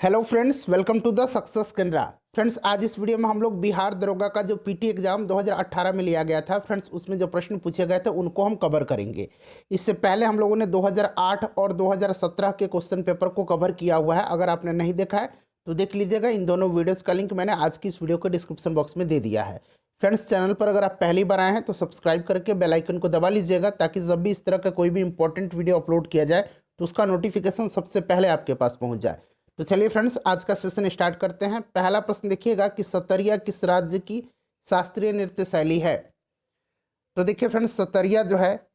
Hello friends, welcome to the success Kendra. Friends, आज इस video में हम लोग बिहार दरोगा का जो पीटी एग्जाम 2018 में लिया गया था फ्रेंड्स, उसमें जो प्रश्न पूछे गए थे उनको हम कवर करेंगे। इससे पहले हम लोगों ने 2008 और 2017 के क्वेश्चन पेपर को कवर किया हुआ है। अगर आपने नहीं देखा है तो देख लीजिएगा। इन दोनों वीडियोज़ का लिंक मैंने आज की इस वीडियो के डिस्क्रिप्शन बॉक्स में दे दिया है। फ्रेंड्स, चैनल पर अगर आप पहली बार आए हैं तो सब्सक्राइब करके बेल आइकन को दबा लीजिएगा, ताकि जब भी इस तरह का कोई भी इंपॉर्टेंट वीडियो अपलोड किया जाए तो उसका नोटिफिकेशन सबसे पहले आपके पास पहुंच जाए। तो चलिए फ्रेंड्स, आज का सेशन स्टार्ट करते हैं। पहला प्रश्न देखिएगा कि सतरिया किस राज्य की शास्त्रीय नृत्य शैली है। तो देखिए फ्रेंड्स, सतरिया जो है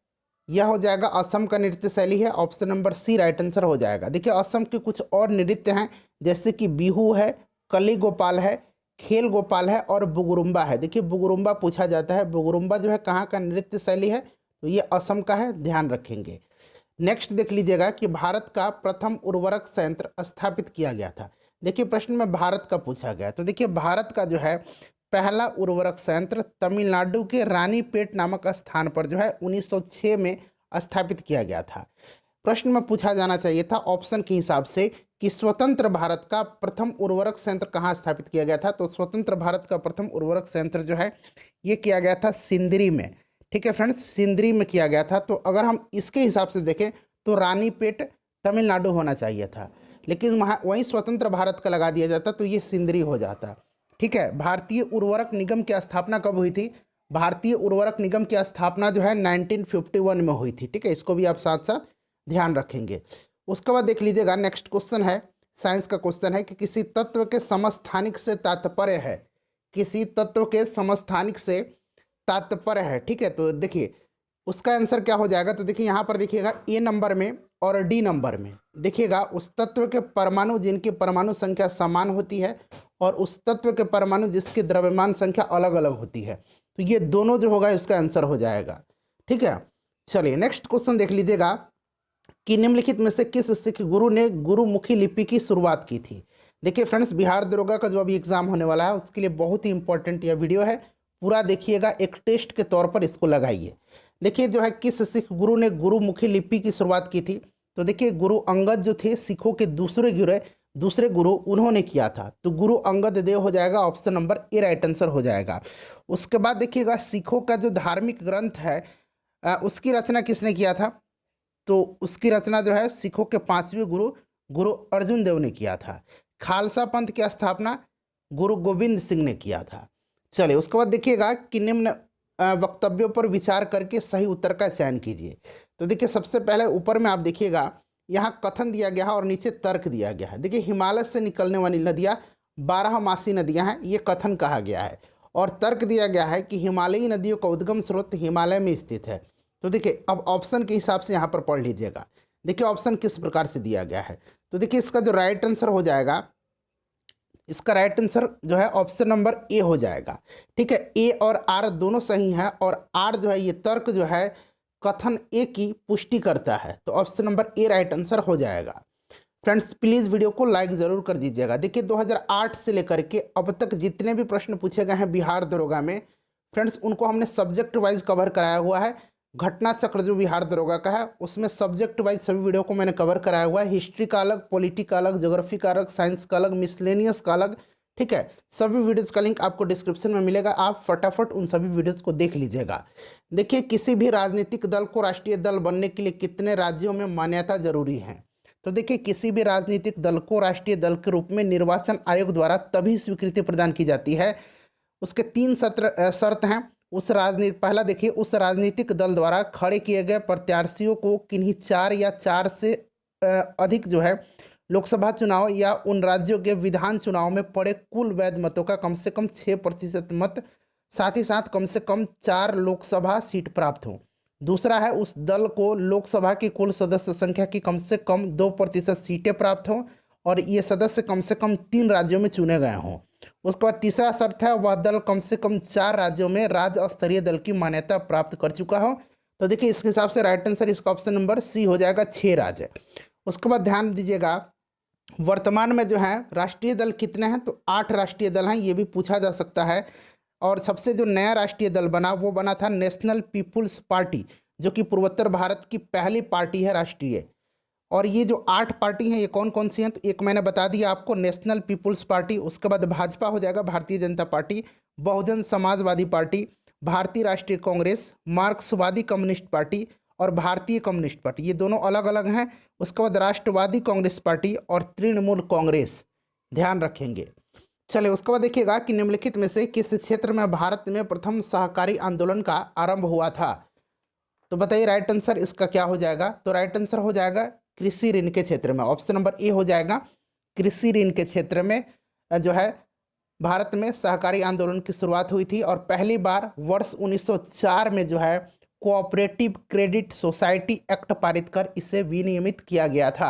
यह हो जाएगा असम का नृत्य शैली है। Option number C right answer हो जाएगा। देखिए, असम के कुछ और नृत्य हैं, जैसे कि बिहू है, कली गोपाल है, खेल गोपाल है और बुगुरुम्बा है। देखिए, बुगुरुम्बा पूछा जाता है। बुगुरुम्बा जो है कहाँ का नृत्य शैली है, तो ये असम का है, ध्यान रखेंगे। नेक्स्ट देख लीजिएगा कि भारत का प्रथम उर्वरक संयंत्र स्थापित किया गया था। देखिए, प्रश्न में भारत का पूछा गया, तो देखिए भारत का जो है पहला उर्वरक संयंत्र तमिलनाडु के रानीपेट नामक स्थान पर जो है 1906 में स्थापित किया गया था। प्रश्न में पूछा जाना चाहिए था ऑप्शन के हिसाब से कि स्वतंत्र भारत का प्रथम उर्वरक संयंत्र कहाँ स्थापित किया गया था। तो स्वतंत्र भारत का प्रथम उर्वरक संयंत्र जो है ये किया गया था सिंदरी में। ठीक है फ्रेंड्स, सिंदरी में किया गया था। तो अगर हम इसके हिसाब से देखें तो रानीपेट तमिलनाडु होना चाहिए था, लेकिन वहाँ वहीं स्वतंत्र भारत का लगा दिया जाता तो ये सिंदरी हो जाता। ठीक है, भारतीय उर्वरक निगम की स्थापना कब हुई थी? भारतीय उर्वरक निगम की स्थापना जो है 1951 में हुई थी। ठीक है, इसको भी आप साथ साथ ध्यान रखेंगे। उसके बाद देख लीजिएगा, नेक्स्ट क्वेश्चन है, साइंस का क्वेश्चन है कि किसी तत्व के समस्थानिक से तात्पर्य है। किसी तत्व के समस्थानिक से तात्पर्य है। ठीक है, तो देखिए उसका आंसर क्या हो जाएगा। तो देखिए यहाँ पर देखिएगा ए नंबर में और डी नंबर में देखिएगा उस तत्व के परमाणु जिनकी परमाणु संख्या समान होती है और उस तत्व के परमाणु जिसकी द्रव्यमान संख्या अलग अलग होती है। तो ये दोनों जो होगा इसका आंसर हो जाएगा। ठीक है, चलिए नेक्स्ट क्वेश्चन देख लीजिएगा कि निम्नलिखित में से किस सिख गुरु ने गुरुमुखी लिपि की शुरुआत की थी। देखिए फ्रेंड्स, बिहार दरोगा का जो अभी एग्जाम होने वाला है उसके लिए बहुत ही इंपॉर्टेंट यह वीडियो है। पूरा देखिएगा, एक टेस्ट के तौर पर इसको लगाइए। देखिए जो है किस सिख गुरु ने गुरुमुखी लिपि की शुरुआत की थी। तो देखिए गुरु अंगद जो थे सिखों के दूसरे गुरु उन्होंने किया था। तो गुरु अंगद देव हो जाएगा, option number A right answer हो जाएगा। उसके बाद देखिएगा सिखों का जो धार्मिक ग्रंथ है उसकी रचना किसने किया था। तो उसकी रचना जो है सिखों के पांचवें गुरु गुरु अर्जुन देव ने किया था। खालसा पंथ की स्थापना गुरु गोविंद सिंह ने किया था। चलिए उसके बाद देखिएगा कि निम्न वक्तव्यों पर विचार करके सही उत्तर का चयन कीजिए। तो देखिए सबसे पहले ऊपर में आप देखिएगा यहाँ कथन दिया गया है और नीचे तर्क दिया गया है। देखिए हिमालय से निकलने वाली नदियाँ 12 मासी नदियाँ हैं, ये कथन कहा गया है। और तर्क दिया गया है कि हिमालयी नदियों का उद्गम स्रोत हिमालय में स्थित है। तो देखिए अब ऑप्शन के हिसाब से यहाँ पर पढ़ लीजिएगा। देखिए ऑप्शन किस प्रकार से दिया गया है। तो देखिए इसका जो राइट आंसर हो जाएगा, इसका राइट आंसर जो है ऑप्शन नंबर ए हो जाएगा। ठीक है, ए और आर दोनों सही हैं और आर जो है ये तर्क जो है कथन ए की पुष्टि करता है। तो option number A right answer हो जाएगा। फ्रेंड्स, प्लीज़ वीडियो को लाइक ज़रूर कर दीजिएगा। देखिए 2008 से लेकर के अब तक जितने भी प्रश्न पूछे गए हैं बिहार दरोगा में फ्रेंड्स, उनको हमने सब्जेक्ट वाइज कवर कराया हुआ है। घटना चक्र जो बिहार दरोगा का है उसमें सब्जेक्ट वाइज सभी वीडियो को मैंने कवर कराया हुआ है। हिस्ट्री का अलग, पॉलिटी का अलग, ज्योग्राफी का अलग, साइंस का अलग, मिसलेनियस का अलग। ठीक है, सभी वीडियोज़ का लिंक आपको डिस्क्रिप्शन में मिलेगा, आप फटाफट उन सभी वीडियोज़ को देख लीजिएगा। देखिए किसी भी राजनीतिक दल को राष्ट्रीय दल बनने के लिए कितने राज्यों में मान्यता जरूरी है। तो देखिए किसी भी राजनीतिक दल को राष्ट्रीय दल के रूप में निर्वाचन आयोग द्वारा तभी स्वीकृति प्रदान की जाती है। उसके 3 शर्त हैं। पहला देखिए, उस राजनीतिक दल द्वारा खड़े किए गए प्रत्याशियों को किन्हीं 4 या 4 से अधिक जो है लोकसभा चुनाव या उन राज्यों के विधान चुनाव में पड़े कुल वैध मतों का कम से कम 6% मत, साथ ही साथ कम से कम 4 लोकसभा सीट प्राप्त हो। दूसरा है उस दल को लोकसभा की कुल सदस्य संख्या की कम से कम 2% सीटें प्राप्त हों और ये सदस्य कम से कम 3 राज्यों में चुने गए हों। उसके बाद तीसरा शर्त है वह दल कम से कम 4 राज्यों में राज्य स्तरीय दल की मान्यता प्राप्त कर चुका हो। तो देखिए इसके हिसाब से राइट आंसर इसका ऑप्शन नंबर सी हो जाएगा, 6 राज्य। उसके बाद ध्यान दीजिएगा वर्तमान में जो है राष्ट्रीय दल कितने हैं। तो 8 राष्ट्रीय दल हैं, ये भी पूछा जा सकता है। और सबसे जो नया राष्ट्रीय दल बना वो बना था नेशनल पीपुल्स पार्टी, जो कि पूर्वोत्तर भारत की पहली पार्टी है राष्ट्रीय। और ये जो 8 पार्टी हैं ये कौन कौन सी हैं, तो एक मैंने बता दिया आपको, नेशनल पीपुल्स पार्टी, उसके बाद भाजपा हो जाएगा भारतीय जनता पार्टी, बहुजन समाजवादी पार्टी, भारतीय राष्ट्रीय कांग्रेस, मार्क्सवादी कम्युनिस्ट पार्टी और भारतीय कम्युनिस्ट पार्टी, ये दोनों अलग अलग हैं। उसके बाद राष्ट्रवादी कांग्रेस पार्टी और तृणमूल कांग्रेस, ध्यान रखेंगे। चलिए उसके बाद देखिएगा कि निम्नलिखित में से किस क्षेत्र में भारत में प्रथम सहकारी आंदोलन का आरंभ हुआ था, तो बताइए राइट आंसर इसका क्या हो जाएगा, तो राइट आंसर हो जाएगा कृषि ऋण के क्षेत्र में, ऑप्शन नंबर ए हो जाएगा। कृषि ऋण के क्षेत्र में जो है भारत में सहकारी आंदोलन की शुरुआत हुई थी और पहली बार वर्ष 1904 में जो है कोऑपरेटिव क्रेडिट सोसाइटी एक्ट पारित कर इसे विनियमित किया गया था।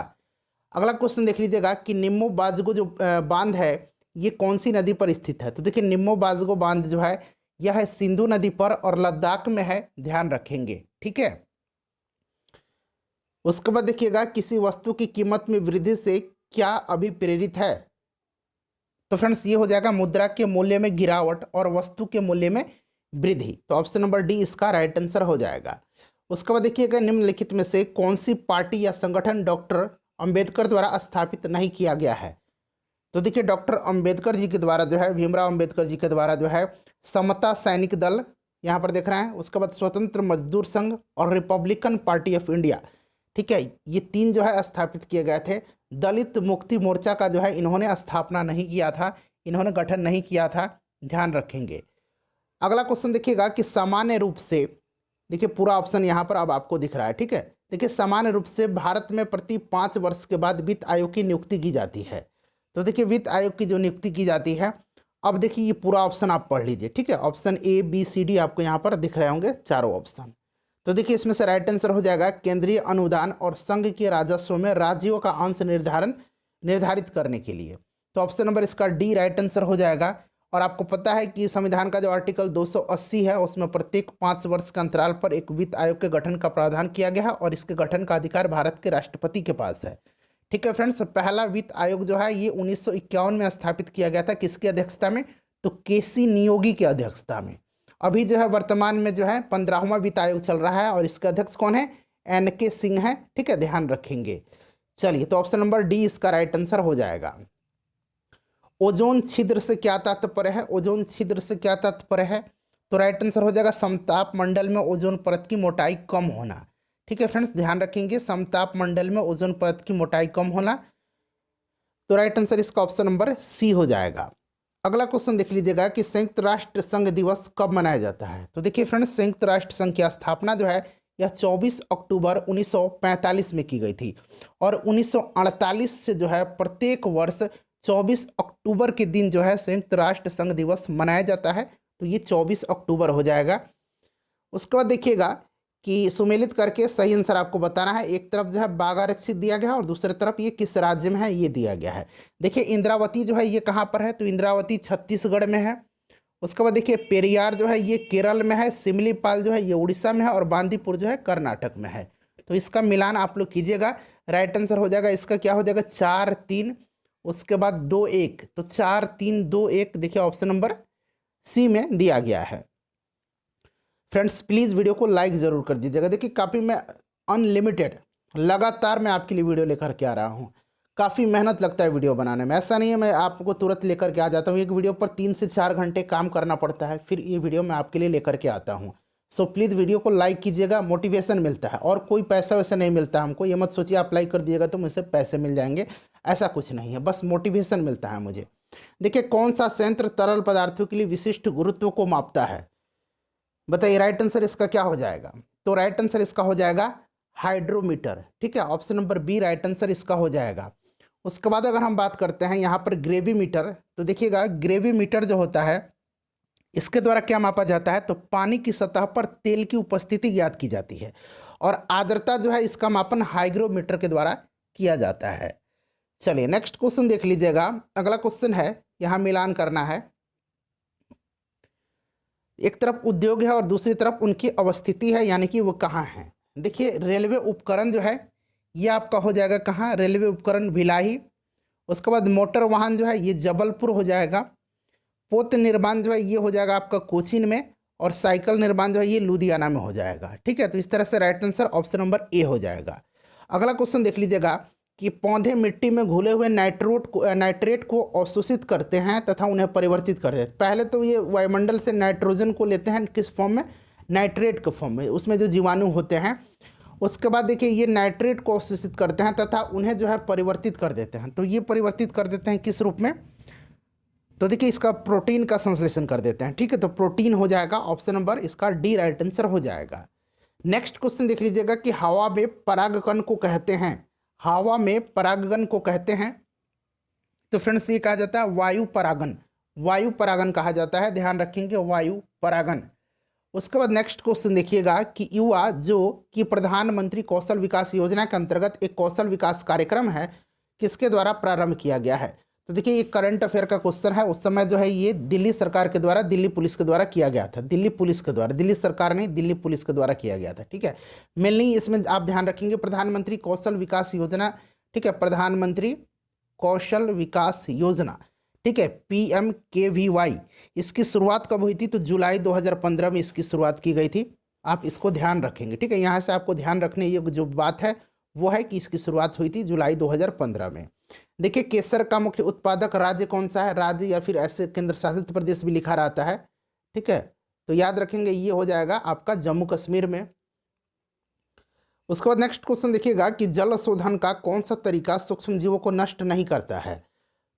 अगला क्वेश्चन देख लीजिएगा कि निम्मो बाजगो जो बांध है ये कौन सी नदी पर स्थित है, तो देखिए निम्मो बाजगो बांध जो है यह है सिंधु नदी पर और लद्दाख में है, ध्यान रखेंगे, ठीक है। उसके बाद देखिएगा किसी वस्तु की कीमत में वृद्धि से क्या अभिप्रेरित है, तो फ्रेंड्स ये हो जाएगा मुद्रा के मूल्य में गिरावट और वस्तु के मूल्य में वृद्धि, तो ऑप्शन नंबर डी इसका राइट आंसर हो जाएगा। उसके बाद देखिएगा निम्नलिखित में से कौन सी पार्टी या संगठन डॉक्टर अंबेडकर द्वारा स्थापित नहीं किया गया है, तो देखिए डॉक्टर अंबेडकर जी के द्वारा जो है, भीमराव अंबेडकर जी के द्वारा जो है समता सैनिक दल यहाँ पर देख रहे हैं, उसके बाद स्वतंत्र मजदूर संघ और रिपब्लिकन पार्टी ऑफ इंडिया, ठीक है, ये 3 जो है स्थापित किए गए थे। दलित मुक्ति मोर्चा का जो है इन्होंने स्थापना नहीं किया था, इन्होंने गठन नहीं किया था, ध्यान रखेंगे। अगला क्वेश्चन देखिएगा कि सामान्य रूप से, देखिए पूरा ऑप्शन यहाँ पर अब आपको दिख रहा है, ठीक है। देखिए सामान्य रूप से भारत में प्रति 5 वर्ष के बाद वित्त आयोग की नियुक्ति की जाती है, तो देखिए वित्त आयोग की जो नियुक्ति की जाती है, अब देखिए ये पूरा ऑप्शन आप पढ़ लीजिए, ठीक है। Option A B C D आपको यहाँ पर दिख रहे होंगे चारों ऑप्शन, तो देखिए इसमें से राइट आंसर हो जाएगा केंद्रीय अनुदान और संघ के राजस्व में राज्यों का अंश निर्धारित करने के लिए, तो ऑप्शन नंबर इसका डी राइट आंसर हो जाएगा। और आपको पता है कि संविधान का जो आर्टिकल 280 है उसमें प्रत्येक 5 वर्ष के अंतराल पर एक वित्त आयोग के गठन का प्रावधान किया गया है और इसके गठन का अधिकार भारत के राष्ट्रपति के पास है, ठीक है फ्रेंड्स। पहला वित्त आयोग जो है ये 1951 में स्थापित किया गया था, किसकी अध्यक्षता में, तो केसी नियोगी की अध्यक्षता में। अभी जो है वर्तमान में जो है 15वां वित्त आयोग चल रहा है और इसके अध्यक्ष कौन है, NK सिंह है, ठीक है, ध्यान रखेंगे। चलिए तो ऑप्शन नंबर डी इसका राइट आंसर हो जाएगा। ओजोन छिद्र से क्या तात्पर्य है, ओजोन छिद्र से क्या तात्पर्य है, तो राइट आंसर हो जाएगा समताप मंडल में ओजोन परत की मोटाई कम होना, ठीक है फ्रेंड्स, ध्यान रखेंगे, समताप मंडल में ओजोन परत की मोटाई कम होना, तो राइट आंसर इसका ऑप्शन नंबर सी हो जाएगा। अगला क्वेश्चन देख लीजिएगा कि संयुक्त राष्ट्र संघ दिवस कब मनाया जाता है, तो देखिए फ्रेंड्स संयुक्त राष्ट्र संघ की स्थापना जो है यह 24 अक्टूबर 1945 में की गई थी और 1948 से जो है प्रत्येक वर्ष 24 अक्टूबर के दिन जो है संयुक्त राष्ट्र संघ दिवस मनाया जाता है, तो ये 24 अक्टूबर हो जाएगा। उसके बाद देखिएगा कि सुमेलित करके सही आंसर आपको बताना है, एक तरफ जो है बाघ आरक्षित दिया गया है और दूसरी तरफ ये किस राज्य में है ये दिया गया है। देखिए इंद्रावती जो है ये कहाँ पर है, तो इंद्रावती छत्तीसगढ़ में है। उसके बाद देखिए पेरियार जो है ये केरल में है, सिमलीपाल जो है ये उड़ीसा में है और बांदीपुर जो है कर्नाटक में है, तो इसका मिलान आप लोग कीजिएगा, राइट आंसर हो जाएगा इसका क्या हो जाएगा 4-3, उसके बाद 2-1, तो 4-3-2-1 देखिए ऑप्शन नंबर सी में दिया गया है। फ्रेंड्स प्लीज़ वीडियो को लाइक ज़रूर कर दीजिएगा। देखिए काफ़ी मैं अनलिमिटेड लगातार मैं आपके लिए वीडियो लेकर के आ रहा हूँ, काफ़ी मेहनत लगता है वीडियो बनाने में, ऐसा नहीं है मैं आपको तुरंत लेकर के आ जाता हूँ, एक वीडियो पर 3 से 4 घंटे काम करना पड़ता है, फिर ये वीडियो मैं आपके लिए लेकर के आता हूँ। सो प्लीज़ वीडियो को लाइक कीजिएगा, मोटिवेशन मिलता है और कोई पैसा वैसा नहीं मिलता हमको, ये मत सोचिए आप लाइक कर दिएगा तो मुझसे पैसे मिल जाएंगे, ऐसा कुछ नहीं है, बस मोटिवेशन मिलता है मुझे। देखिए कौन सा संयंत्र तरल पदार्थों के लिए विशिष्ट गुरुत्व को मापता है, बताइए राइट आंसर इसका क्या हो जाएगा, तो राइट आंसर इसका हो जाएगा हाइड्रोमीटर, ठीक है, option number B right answer इसका हो जाएगा। उसके बाद अगर हम बात करते हैं यहाँ पर ग्रेविमीटर, तो देखिएगा ग्रेविमीटर जो होता है इसके द्वारा क्या मापा जाता है, तो पानी की सतह पर तेल की उपस्थिति ज्ञात की जाती है और आर्द्रता जो है इसका मापन हाइग्रोमीटर के द्वारा किया जाता है। चलिए नेक्स्ट क्वेश्चन देख लीजिएगा। अगला क्वेश्चन है, यहाँ मिलान करना है, एक तरफ उद्योग है और दूसरी तरफ उनकी अवस्थिति है, यानी कि वो कहाँ है। देखिए रेलवे उपकरण जो है ये आपका हो जाएगा कहाँ, रेलवे उपकरण भिलाई। उसके बाद मोटर वाहन जो है ये जबलपुर हो जाएगा। पोत निर्माण जो है ये हो जाएगा आपका कोचीन में और साइकिल निर्माण जो है ये लुधियाना में हो जाएगा, ठीक है। तो इस तरह से right answer option number A हो जाएगा। अगला क्वेश्चन देख लीजिएगा कि पौधे मिट्टी में घुले हुए नाइट्रेट को अवशोषित करते हैं तथा उन्हें परिवर्तित करते हैं। पहले तो ये वायुमंडल से नाइट्रोजन को लेते हैं किस फॉर्म में, नाइट्रेट के फॉर्म में, उसमें जो जीवाणु होते हैं। उसके बाद देखिए ये नाइट्रेट को अवशोषित करते हैं तथा उन्हें जो है परिवर्तित कर देते हैं। तो ये परिवर्तित कर देते हैं किस रूप में, तो देखिए इसका प्रोटीन का संश्लेषण कर देते हैं। ठीक है, तो प्रोटीन हो जाएगा ऑप्शन नंबर इसका डी राइट आंसर हो जाएगा। नेक्स्ट क्वेश्चन देख लीजिएगा कि हवा में परागकण को कहते हैं, हवा में परागकण को कहते हैं तो फ्रेंड्स ये कहा जाता है वायु परागन, वायु परागन कहा जाता है, ध्यान रखेंगे वायु परागन। उसके बाद नेक्स्ट क्वेश्चन देखिएगा कि युवा जो कि प्रधानमंत्री कौशल विकास योजना के अंतर्गत एक कौशल विकास कार्यक्रम है, किसके द्वारा प्रारंभ किया गया है। तो देखिए ये करंट अफेयर का क्वेश्चन है। उस समय जो है ये दिल्ली सरकार के द्वारा, दिल्ली पुलिस के द्वारा किया गया था, दिल्ली पुलिस के द्वारा, दिल्ली सरकार नहीं दिल्ली पुलिस के द्वारा किया गया था। ठीक है, मेनली इसमें आप ध्यान रखेंगे प्रधानमंत्री कौशल विकास योजना। ठीक है, प्रधानमंत्री कौशल विकास योजना, ठीक है, PMKVY, इसकी शुरुआत कब हुई थी, तो जुलाई 2015 में इसकी शुरुआत की गई थी। आप इसको ध्यान रखेंगे। ठीक है, यहाँ से आपको ध्यान रखने ये जो बात है वो है कि इसकी शुरुआत हुई थी जुलाई 2015 में। देखिए केसर का मुख्य उत्पादक राज्य कौन सा है, राज्य या फिर ऐसे केंद्र शासित प्रदेश भी लिखा रहता है। ठीक है, तो याद रखेंगे ये हो जाएगा आपका जम्मू कश्मीर में। उसके बाद नेक्स्ट क्वेश्चन देखिएगा कि जल शोधन का कौन सा तरीका सूक्ष्म जीवों को नष्ट नहीं करता है।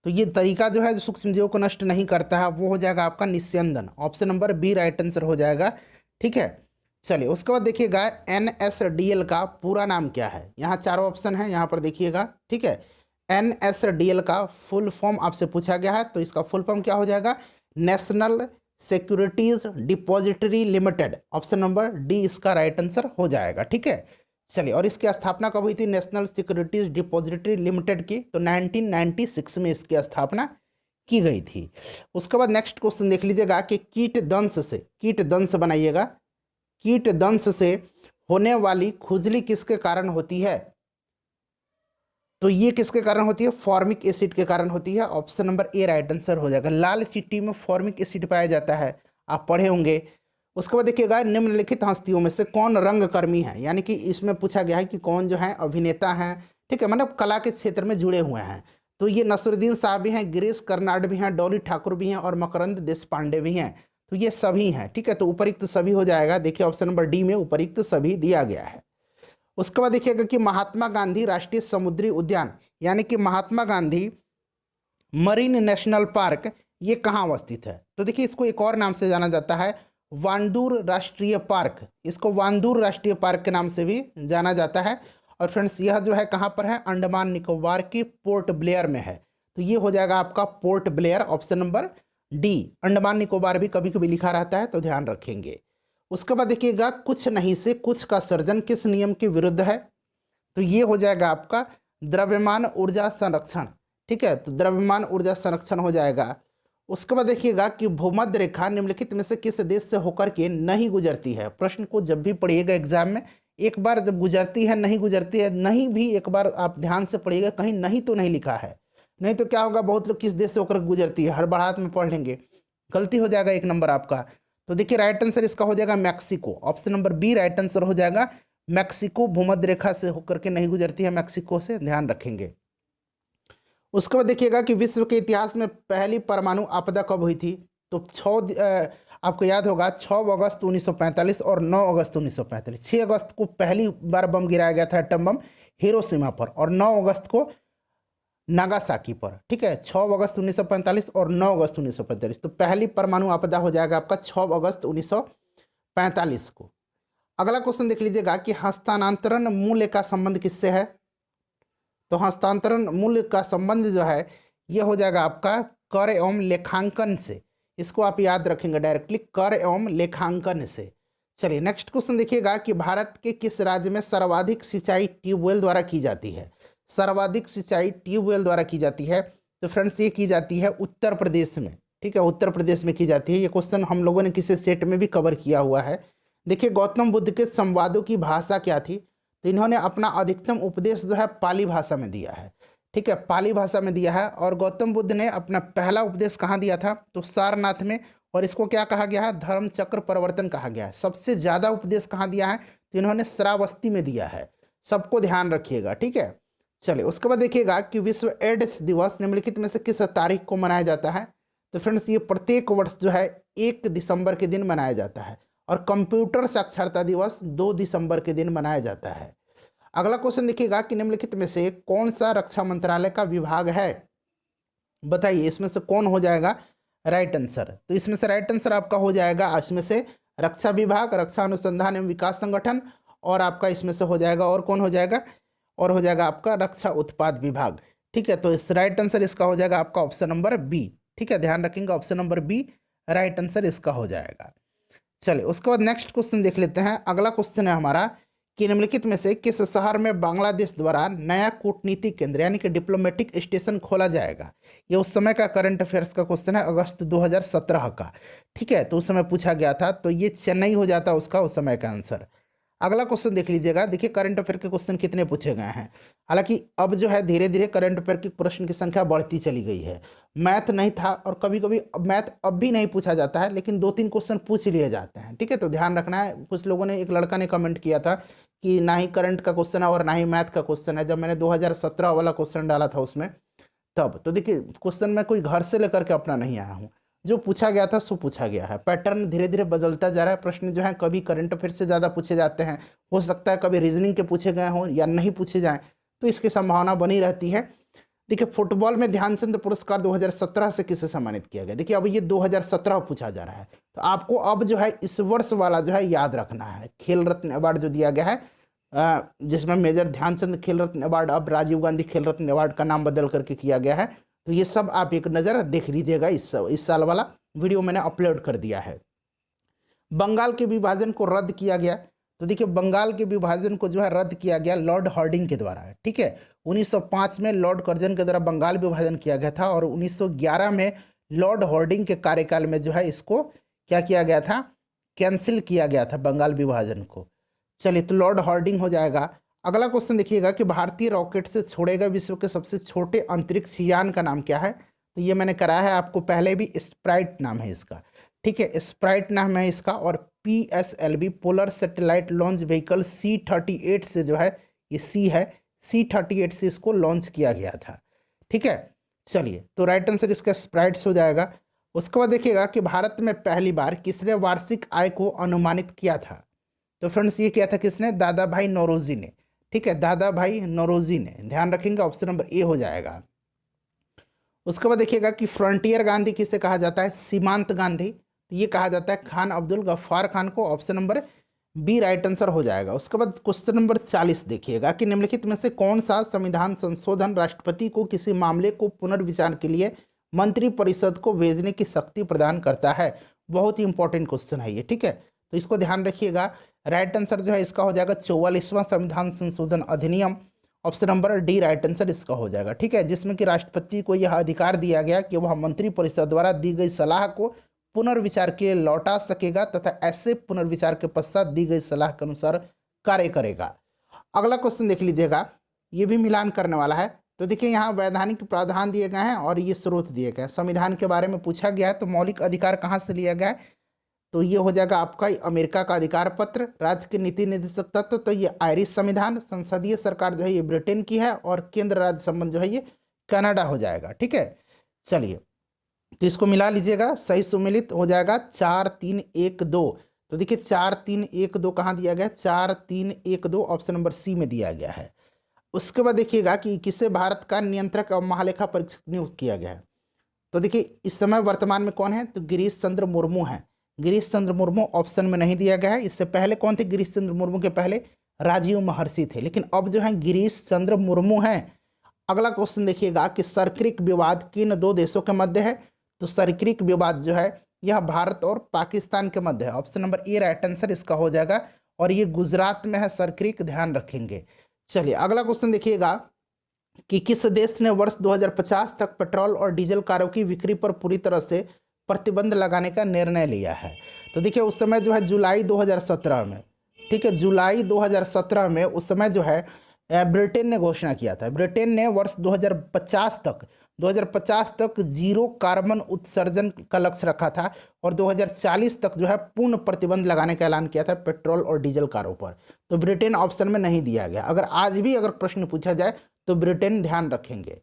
तो ये तरीका जो है जो सूक्ष्म जीवों को नष्ट नहीं करता है वो हो जाएगा आपका निस्यंदन, option number B right answer हो जाएगा। ठीक है, चलिए उसके बाद देखिएगा NSDL का पूरा नाम क्या है। यहाँ चारों ऑप्शन है, यहाँ पर देखिएगा। ठीक है, NSDL का फुल फॉर्म आपसे पूछा गया है, तो इसका फुल फॉर्म क्या हो जाएगा, national securities depository limited, option number D इसका राइट आंसर हो जाएगा। ठीक है, चलिए और इसकी स्थापना कब हुई थी, नेशनल सिक्योरिटीज डिपॉजिटरी लिमिटेड की, तो 1996 में इसकी स्थापना की गई थी। उसके बाद नेक्स्ट क्वेश्चन देख लीजिएगा कि कीट दंश बनाइएगा, कीट दंश से होने वाली खुजली किसके कारण होती है। तो ये किसके कारण होती है, फॉर्मिक एसिड के कारण होती है, option number A right answer हो जाएगा। लाल चींटी में फॉर्मिक एसिड पाया जाता है, आप पढ़े होंगे। उसके बाद देखिएगा निम्नलिखित हस्तियों में से कौन रंगकर्मी है, यानी कि इसमें पूछा गया है कि कौन जो है अभिनेता हैं। ठीक है, मतलब कला के क्षेत्र में जुड़े हुए हैं। तो ये नसरुद्दीन साहब भी हैं, गिरीश कर्नाड भी हैं, डॉली ठाकुर भी हैं और मकरंद देशपांडे भी हैं। तो ये सभी हैं। ठीक है, तो उपयुक्त सभी हो जाएगा। देखिए ऑप्शन नंबर डी में उपयुक्त सभी दिया गया है। उसके बाद देखिएगा कि महात्मा गांधी राष्ट्रीय समुद्री उद्यान यानी कि Mahatma Gandhi marine national park, ये कहाँ अवस्थित है। तो देखिए इसको एक और नाम से जाना जाता है वांडूर राष्ट्रीय पार्क, इसको वांडूर राष्ट्रीय पार्क के नाम से भी जाना जाता है। और फ्रेंड्स यह जो है कहाँ पर है, अंडमान निकोबार के पोर्ट ब्लेयर में है। तो ये हो जाएगा आपका port Blair, option number D. Andaman Nicobar भी कभी कभी लिखा रहता है, तो ध्यान रखेंगे। उसके बाद देखिएगा कुछ नहीं से कुछ का सर्जन किस नियम के विरुद्ध है। तो ये हो जाएगा आपका द्रव्यमान ऊर्जा संरक्षण। ठीक है, तो द्रव्यमान ऊर्जा संरक्षण हो जाएगा। उसके बाद देखिएगा कि भूमध्य रेखा निम्नलिखित में से किस देश से होकर के नहीं गुजरती है। प्रश्न को जब भी पढ़िएगा एग्जाम में, एक बार जब गुजरती है नहीं गुजरती है नहीं भी एक बार आप ध्यान से पढ़िएगा, कहीं नहीं तो नहीं लिखा है, नहीं तो क्या होगा बहुत लोग किस देश से होकर गुजरती है हड़बड़ाहट में पढ़ लेंगे, गलती हो जाएगा एक नंबर आपका। तो देखिए राइट आंसर इसका हो जाएगा Mexico, option number B right answer हो जाएगा। मैक्सिको भूमध्य रेखा से होकर के नहीं गुजरती है, मैक्सिको से, ध्यान रखेंगे। उसके बाद देखिएगा कि विश्व के इतिहास में पहली परमाणु आपदा कब हुई थी। तो आपको याद होगा 6 अगस्त 1945 और 9 अगस्त 1945। 6 अगस्त को पहली बार बम गिराया गया था, एटम बम, हिरोशिमा पर, और 9 अगस्त को नागासाकी पर। ठीक है, 6 अगस्त 1945 और 9 अगस्त 1945। तो पहली परमाणु आपदा हो जाएगा आपका 6 अगस्त 1945 को। अगला क्वेश्चन देख लीजिएगा कि हस्तांतरण मूल्य का संबंध किससे है। तो हस्तांतरण मूल्य का संबंध जो है ये हो जाएगा आपका कर एवं लेखांकन से। इसको आप याद रखेंगे डायरेक्टली, कर एवं लेखांकन से। चलिए नेक्स्ट क्वेश्चन देखिएगा कि भारत के किस राज्य में सर्वाधिक सिंचाई ट्यूबवेल द्वारा की जाती है। सर्वाधिक सिंचाई ट्यूबवेल द्वारा की जाती है तो फ्रेंड्स ये की जाती है उत्तर प्रदेश में। ठीक है, उत्तर प्रदेश में की जाती है। ये क्वेश्चन हम लोगों ने किसी सेट में भी कवर किया हुआ है। देखिए गौतम बुद्ध के संवादों की भाषा क्या थी, तो इन्होंने अपना अधिकतम उपदेश जो है पाली भाषा में दिया है। ठीक है, पाली भाषा में दिया है। और गौतम बुद्ध ने अपना पहला उपदेश कहाँ दिया था, तो सारनाथ में, और इसको क्या कहा गया है, धर्म चक्र प्रवर्तन कहा गया है। सबसे ज़्यादा उपदेश कहाँ दिया है, तो इन्होंने श्रावस्ती में दिया है। सबको ध्यान रखिएगा, ठीक है। चलिए उसके बाद देखिएगा कि विश्व एड्स दिवस निम्नलिखित में से किस तारीख को मनाया जाता है। तो फ्रेंड्स ये प्रत्येक वर्ष जो है 1 दिसंबर के दिन मनाया जाता है, और कंप्यूटर साक्षरता दिवस 2 दिसंबर के दिन मनाया जाता है। अगला क्वेश्चन देखिएगा कि निम्नलिखित में से कौन सा रक्षा मंत्रालय का विभाग है, बताइए इसमें से कौन हो जाएगा राइट आंसर। तो इसमें से राइट आंसर आपका हो जाएगा, इसमें से रक्षा विभाग, रक्षा अनुसंधान एवं विकास संगठन, और आपका इसमें से हो जाएगा और कौन हो जाएगा, और हो जाएगा आपका रक्षा उत्पाद विभाग, ठीक है। तो इस राइट आंसर इसका हो जाएगा आपका ऑप्शन नंबर बी, ठीक है, ध्यान रखेंगे option number B right answer इसका हो जाएगा। चलिए उसके बाद नेक्स्ट क्वेश्चन देख लेते हैं। अगला क्वेश्चन है हमारा कि निम्नलिखित में से किस शहर में बांग्लादेश द्वारा नया कूटनीतिक केंद्र यानी कि डिप्लोमेटिक स्टेशन खोला जाएगा। ये उस समय का करंट अफेयर्स का क्वेश्चन है, अगस्त 2017 का, ठीक है। तो उस समय पूछा गया था, तो ये चेन्नई हो जाता उसका उस समय का आंसर। अगला क्वेश्चन देख लीजिएगा, देखिए करंट अफेयर के क्वेश्चन कितने पूछे गए हैं। हालांकि अब जो है धीरे धीरे करंट अफेयर के प्रश्न की संख्या बढ़ती चली गई है। मैथ नहीं था, और कभी कभी मैथ अब भी नहीं पूछा जाता है, लेकिन 2-3 क्वेश्चन पूछ लिए जाते हैं, ठीक है। तो ध्यान रखना है। कुछ लोगों ने, एक लड़का ने कमेंट किया था कि ना ही करंट का क्वेश्चन है और ना ही मैथ का क्वेश्चन है, जब मैंने 2017 वाला क्वेश्चन डाला था उसमें तब। तो देखिए क्वेश्चन मैं कोई घर से लेकर के अपना नहीं आया हूँ, जो पूछा गया था सो पूछा गया है। पैटर्न धीरे धीरे बदलता जा रहा है। प्रश्न जो है कभी करंट अफेयर से ज़्यादा पूछे जाते हैं, हो सकता है कभी रीजनिंग के पूछे गए हों या नहीं पूछे जाएं, तो इसकी संभावना बनी रहती है। देखिए फुटबॉल में ध्यानचंद पुरस्कार 2017 से किसे सम्मानित किया गया। देखिए अब ये 2017 पूछा जा रहा है, तो आपको अब जो है इस वर्ष वाला जो है याद रखना है। खेल रत्न अवार्ड जो दिया गया है, जिसमें मेजर ध्यानचंद खेल रत्न अवार्ड अब राजीव गांधी खेल रत्न अवार्ड का नाम बदल करके किया गया है। तो ये सब आप एक नज़र देख लीजिएगा, इस साल वाला वीडियो मैंने अपलोड कर दिया है। बंगाल के विभाजन को रद्द किया गया। तो देखिए बंगाल के विभाजन को जो है रद्द किया गया लॉर्ड हार्डिंग के द्वारा, ठीक है। 1905 में लॉर्ड कर्जन के द्वारा बंगाल विभाजन किया गया था, और 1911 में लॉर्ड हार्डिंग के कार्यकाल में जो है इसको क्या किया गया था, कैंसिल किया गया था बंगाल विभाजन को। चलिए तो लॉर्ड हार्डिंग हो जाएगा। अगला क्वेश्चन देखिएगा कि भारतीय रॉकेट से छोड़े गए विश्व के सबसे छोटे अंतरिक्ष यान का नाम क्या है। तो ये मैंने कराया है आपको पहले भी, स्प्राइट नाम है इसका, ठीक है, स्प्राइट नाम है इसका। और PSLV polar satellite launch vehicle C-38 से जो है, ये C है, C-38 से इसको लॉन्च किया गया था, ठीक है। चलिए तो राइट आंसर इसका स्प्राइट्स हो जाएगा। उसके बाद देखिएगा कि भारत में पहली बार किसने वार्षिक आय को अनुमानित किया था। तो फ्रेंड्स ये किया था किसने, दादा भाई नौरोजी ने, ठीक है, दादा भाई नौरोजी ने, ध्यान रखेंगे ऑप्शन नंबर ए हो जाएगा। उसके बाद देखिएगा कि फ्रंटियर गांधी किसे कहा जाता है, सीमांत गांधी, तो ये कहा जाता है खान अब्दुल गफ्फार खान को, option number B right answer हो जाएगा। उसके बाद क्वेश्चन नंबर 40 देखिएगा कि निम्नलिखित में से कौन सा संविधान संशोधन राष्ट्रपति को किसी मामले को पुनर्विचार के लिए मंत्रिपरिषद को भेजने की शक्ति प्रदान करता है। बहुत ही इंपॉर्टेंट क्वेश्चन है ये, ठीक है, तो इसको ध्यान रखिएगा। राइट आंसर जो है इसका हो जाएगा 44वां संविधान संशोधन अधिनियम, option number D right answer इसका हो जाएगा, ठीक है, जिसमें कि राष्ट्रपति को यह अधिकार दिया गया कि वह मंत्रिपरिषद द्वारा दी गई सलाह को पुनर्विचार के लिए लौटा सकेगा तथा ऐसे पुनर्विचार के पश्चात दी गई सलाह के अनुसार कार्य करेगा। अगला क्वेश्चन देख लीजिएगा, ये भी मिलान करने वाला है। तो देखिए यहाँ वैधानिक प्रावधान दिए गए हैं और ये स्रोत दिए गए हैं। संविधान के बारे में पूछा गया है, तो मौलिक अधिकार कहाँ से लिया गया है, तो ये हो जाएगा आपका अमेरिका का अधिकार पत्र। राज्य के नीति निर्देशक तत्व, तो ये आयरिश संविधान। संसदीय सरकार जो है ये ब्रिटेन की है, और केंद्र राज्य संबंध जो है ये कनाडा हो जाएगा, ठीक है। चलिए तो इसको मिला लीजिएगा, सही सुमेलित हो जाएगा 4-3-1-2। तो देखिए 4-3-1-2 कहाँ दिया गया है, 4-3-1-2 ऑप्शन नंबर सी में दिया गया है। उसके बाद देखिएगा कि किसे भारत का नियंत्रक और महालेखा परीक्षक नियुक्त किया गया है। तो देखिए इस समय वर्तमान में कौन है, तो गिरीश चंद्र मुर्मू हैं। गिरीश चंद्र मुर्मू ऑप्शन में नहीं दिया गया है। इससे पहले कौन थे, गिरीश चंद्र मुर्मू के पहले राजीव महर्षि थे, लेकिन अब जो है गिरीश चंद्र मुर्मू हैं। अगला क्वेश्चन देखिएगा कि सर्क्रिक विवाद किन 2 देशों के मध्य है। तो सर्क्रिक विवाद जो है यह भारत और पाकिस्तान के मध्य है, option number A right answer इसका हो जाएगा, और ये गुजरात में है सर्क्रिक, ध्यान रखेंगे। चलिए अगला क्वेश्चन देखिएगा कि किस देश ने वर्ष 2050 तक पेट्रोल और डीजल कारों की बिक्री पर पूरी तरह से प्रतिबंध लगाने का निर्णय लिया है। तो देखिए उस समय जो है जुलाई 2017 में, ठीक है, जुलाई 2017 में उस समय जो है ब्रिटेन ने घोषणा किया था। ब्रिटेन ने वर्ष 2050 तक 2050 तक जीरो कार्बन उत्सर्जन का लक्ष्य रखा था और 2040 तक जो है पूर्ण प्रतिबंध लगाने का ऐलान किया था पेट्रोल और डीजल कारों पर। तो ब्रिटेन ऑप्शन में नहीं दिया गया। अगर आज भी अगर प्रश्न पूछा जाए तो ब्रिटेन ध्यान रखेंगे।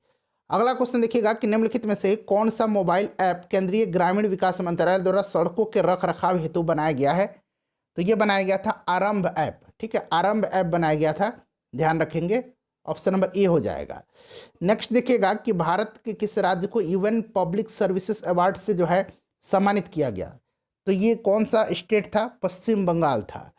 अगला क्वेश्चन देखिएगा कि निम्नलिखित में से कौन सा मोबाइल ऐप केंद्रीय ग्रामीण विकास मंत्रालय द्वारा सड़कों के रख रखाव हेतु बनाया गया है? तो ये बनाया गया था आरंभ ऐप। ठीक है, आरंभ ऐप बनाया गया था, ध्यान रखेंगे। ऑप्शन नंबर ए हो जाएगा। नेक्स्ट देखिएगा कि भारत के किस राज्य को यूएन पब्लिक सर्विसेज अवार्ड से जो है सम्मानित किया गया? तो ये कौन सा स्टेट था? पश्चिम बंगाल था।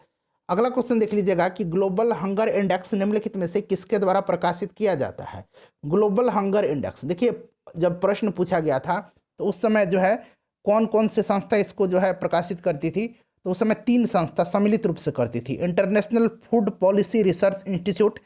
अगला क्वेश्चन देख लीजिएगा कि ग्लोबल हंगर इंडेक्स निम्नलिखित में से किसके द्वारा प्रकाशित किया जाता है? ग्लोबल हंगर इंडेक्स, देखिए जब प्रश्न पूछा गया था तो उस समय जो है कौन कौन से संस्था इसको जो है प्रकाशित करती थी? तो उस समय 3 संस्था सम्मिलित रूप से करती थी, international food policy research institute,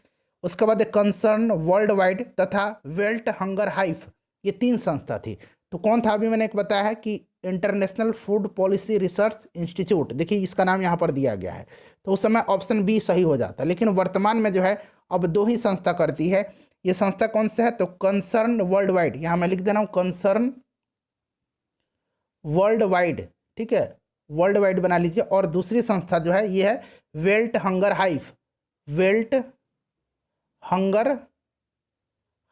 उसके बाद कंसर्न वर्ल्ड वाइड तथा वेल्ट हंगर हाइफ, ये 3 संस्था थी। तो कौन था? अभी मैंने एक बताया है कि international food policy research institute, देखिए इसका नाम यहाँ पर दिया गया है। तो उस समय ऑप्शन बी सही हो जाता, लेकिन वर्तमान में जो है अब 2 ही संस्था करती है। ये संस्था कौन से है? तो कंसर्न वर्ल्ड वाइड, यहाँ मैं लिख दे रहा हूँ कंसर्न वर्ल्ड वाइड, ठीक है, वर्ल्ड वाइड बना लीजिए। और दूसरी संस्था जो है ये है वेल्ट हंगर हाइफ, वेल्ट हंगर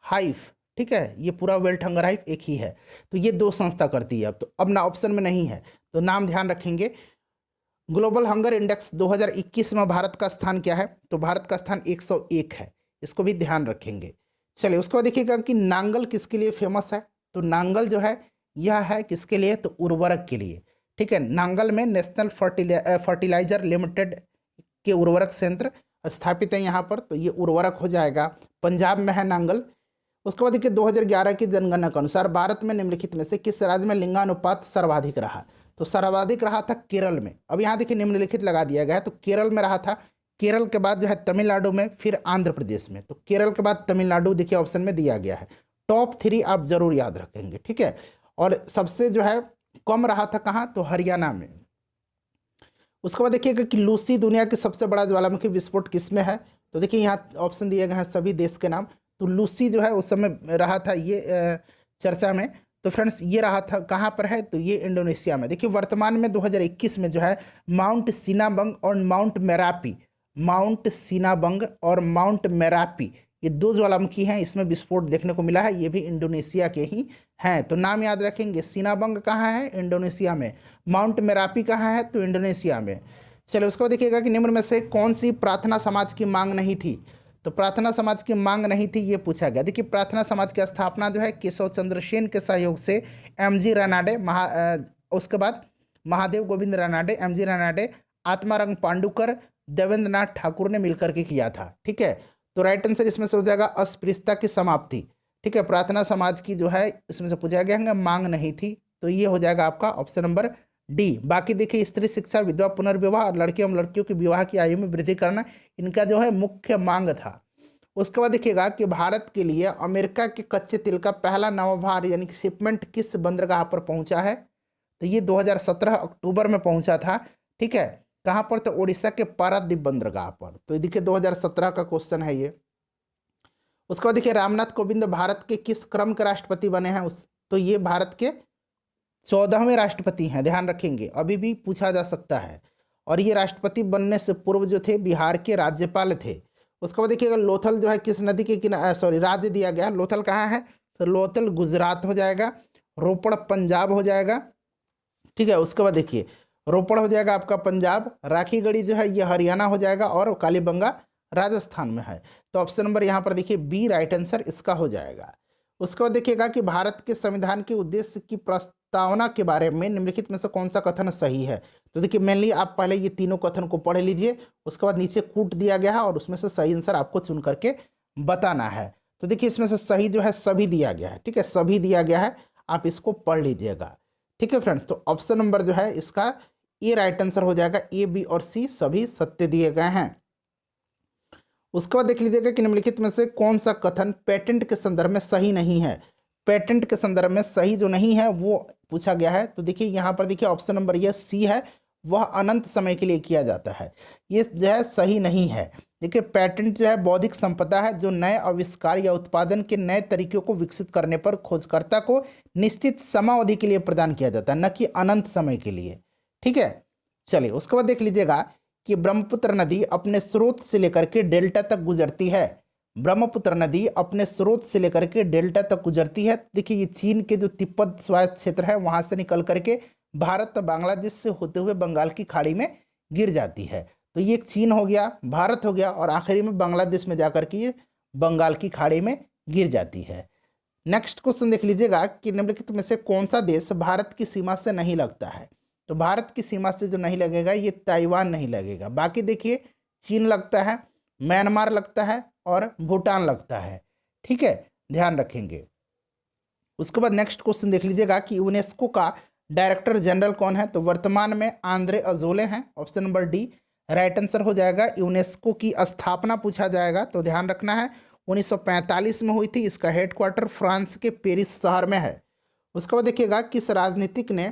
हाइफ, ठीक है, ये पूरा वेल्ट हंगर हाइफ एक ही है। तो ये 2 संस्था करती है। अब ना ऑप्शन में नहीं है तो नाम ध्यान रखेंगे। ग्लोबल हंगर इंडेक्स 2021 में भारत का स्थान क्या है? तो भारत का स्थान 101 है, इसको भी ध्यान रखेंगे। चलिए उसके बाद देखिएगा कि नांगल किसके लिए फेमस है? तो नांगल जो है यह है किसके लिए? तो उर्वरक के लिए। ठीक है, नांगल में नेशनल फर्टिलाइजर लिमिटेड के उर्वरक संयंत्र स्थापित है यहाँ पर, तो ये उर्वरक हो जाएगा। पंजाब में है नांगल। उसके बाद देखिए 2011 की जनगणना के अनुसार भारत में निम्नलिखित में से किस राज्य में लिंगानुपात सर्वाधिक रहा? तो सर्वाधिक रहा था केरल में। अब यहाँ देखिए निम्नलिखित लगा दिया गया है, तो केरल में रहा था। केरल के बाद जो है तमिलनाडु में, फिर आंध्र प्रदेश में। तो केरल के बाद तमिलनाडु देखिए ऑप्शन में दिया गया है। टॉप 3 आप जरूर याद रखेंगे, ठीक है। और सबसे जो है कम रहा था कहाँ? तो हरियाणा में। उसके बाद देखिएगा कि लूसी दुनिया के सबसे बड़ा ज्वालामुखी विस्फोट किसमें है? तो देखिए यहाँ ऑप्शन दिए गए हैं सभी देश के नाम। तो लूसी जो है उस समय रहा था ये चर्चा में। तो फ्रेंड्स ये रहा था कहाँ पर है? तो ये इंडोनेशिया में। देखिए वर्तमान में 2021 में जो है माउंट सिनाबंग और माउंट मेरापी, माउंट सिनाबंग और माउंट मेरापी, ये 2 ज्वालामुखी हैं, इसमें विस्फोट देखने को मिला है। ये भी इंडोनेशिया के ही हैं, तो नाम याद रखेंगे। सिनाबंग कहाँ है? इंडोनेशिया में। माउंट मेरापी कहाँ है? तो इंडोनेशिया में। चलो उसको देखिएगा कि निम्न में से कौन सी प्रार्थना समाज की मांग नहीं थी? तो प्रार्थना समाज की मांग नहीं थी, ये पूछा गया। देखिए प्रार्थना समाज की स्थापना जो है केशव चंद्र सेन के सहयोग से MG रानाडे, उसके बाद महादेव गोविंद रानाडे, MG रानाडे, आत्मारंग पांडुकर, देवेंद्र नाथ ठाकुर ने मिलकर के किया था, ठीक है। तो राइट आंसर इसमें से हो जाएगा अस्पृश्यता की समाप्ति, ठीक है। प्रार्थना समाज की जो है इसमें से पूछा गया है मांग नहीं थी, तो ये हो जाएगा आपका ऑप्शन नंबर डी। बाकी देखिए स्त्री शिक्षा, विधवा पुनर्विवाह और लड़के एवं लड़कियों की विवाह की आयु में वृद्धि करना, इनका जो है मुख्य मांग था। उसके बाद देखिएगा कि भारत के लिए अमेरिका के कच्चे तेल का पहला नौभार यानी कि शिपमेंट किस बंदरगाह पर पहुंचा है? तो ये 2017 अक्टूबर में पहुंचा था, ठीक है। कहाँ पर? तो उड़ीसा के पारादीप बंदरगाह पर। तो देखिए 2017 का क्वेश्चन है ये। उसके बाद देखिए रामनाथ कोविंद भारत के किस क्रम के राष्ट्रपति बने हैं? तो ये भारत के 14वें राष्ट्रपति हैं, ध्यान रखेंगे, अभी भी पूछा जा सकता है। और ये राष्ट्रपति बनने से पूर्व जो थे बिहार के राज्यपाल थे। उसके बाद देखिएगा लोथल जो है किस नदी के किनारे, राज्य दिया गया, लोथल कहाँ है? तो लोथल गुजरात हो जाएगा, रोपड़ पंजाब हो जाएगा, ठीक है। उसके बाद देखिए रोपड़ हो जाएगा आपका पंजाब, राखीगढ़ी जो है ये हरियाणा हो जाएगा, और कालीबंगा राजस्थान में है। तो ऑप्शन नंबर यहाँ पर देखिए बी राइट आंसर इसका हो जाएगा। उसके बाद देखिएगा कि भारत के संविधान के उद्देश्य की प्रस्तावना के बारे में निम्नलिखित में से कौन सा कथन सही है? तो देखिए मेनली आप पहले ये तीनों कथन को पढ़ लीजिए, उसके बाद नीचे कूट दिया गया है और उसमें से सही आंसर आपको चुन करके बताना है। तो देखिए इसमें से सही जो है सभी दिया गया है, ठीक है, सभी दिया गया है, आप इसको पढ़ लीजिएगा, ठीक है फ्रेंड्स। तो ऑप्शन नंबर जो है इसका ए राइट आंसर हो जाएगा, ए बी और सी सभी सत्य दिए गए हैं। उसके बाद देख लीजिएगा कि निम्नलिखित में से कौन सा कथन पेटेंट के संदर्भ में सही नहीं है? पेटेंट के संदर्भ में सही जो नहीं है वो पूछा गया है। तो देखिए यहाँ पर देखिए ऑप्शन नंबर ये सी है, वह अनंत समय के लिए किया जाता है। ये जो है सही नहीं है। देखिए पेटेंट जो है बौद्धिक संपदा है जो नए आविष्कार या उत्पादन के नए तरीकों को विकसित करने पर खोजकर्ता को निश्चित समावधि के लिए प्रदान किया जाता है, न कि अनंत समय के लिए। ठीक है, चलिए उसके बाद देख लीजिएगा कि ब्रह्मपुत्र नदी अपने स्रोत से लेकर के डेल्टा तक गुजरती है। ब्रह्मपुत्र नदी अपने स्रोत से लेकर के डेल्टा तक गुजरती है। देखिए ये चीन के जो तिब्बत स्वायत्त क्षेत्र है वहां से निकल करके भारत बांग्लादेश से होते हुए बंगाल की खाड़ी में गिर जाती है। तो ये चीन हो गया, भारत हो गया, और आखिरी में बांग्लादेश में जाकर के ये बंगाल की खाड़ी में गिर जाती है। नेक्स्ट क्वेश्चन देख लीजिएगा कि निम्नलिखित में से कौन सा देश भारत की सीमा से नहीं लगता है। तो भारत की सीमा से जो नहीं लगेगा ये ताइवान नहीं लगेगा। बाकी देखिए चीन लगता है, म्यांमार लगता है और भूटान लगता है। ठीक है, ध्यान रखेंगे। उसके बाद नेक्स्ट क्वेश्चन देख लीजिएगा कि यूनेस्को का डायरेक्टर जनरल कौन है। तो वर्तमान में आंद्रे अजोले हैं, option number D right answer हो जाएगा। यूनेस्को की स्थापना पूछा जाएगा तो ध्यान रखना है 1945 में हुई थी। इसका हेडक्वार्टर फ्रांस के पेरिस शहर में है। उसके बाद देखिएगा किस राजनीतिक ने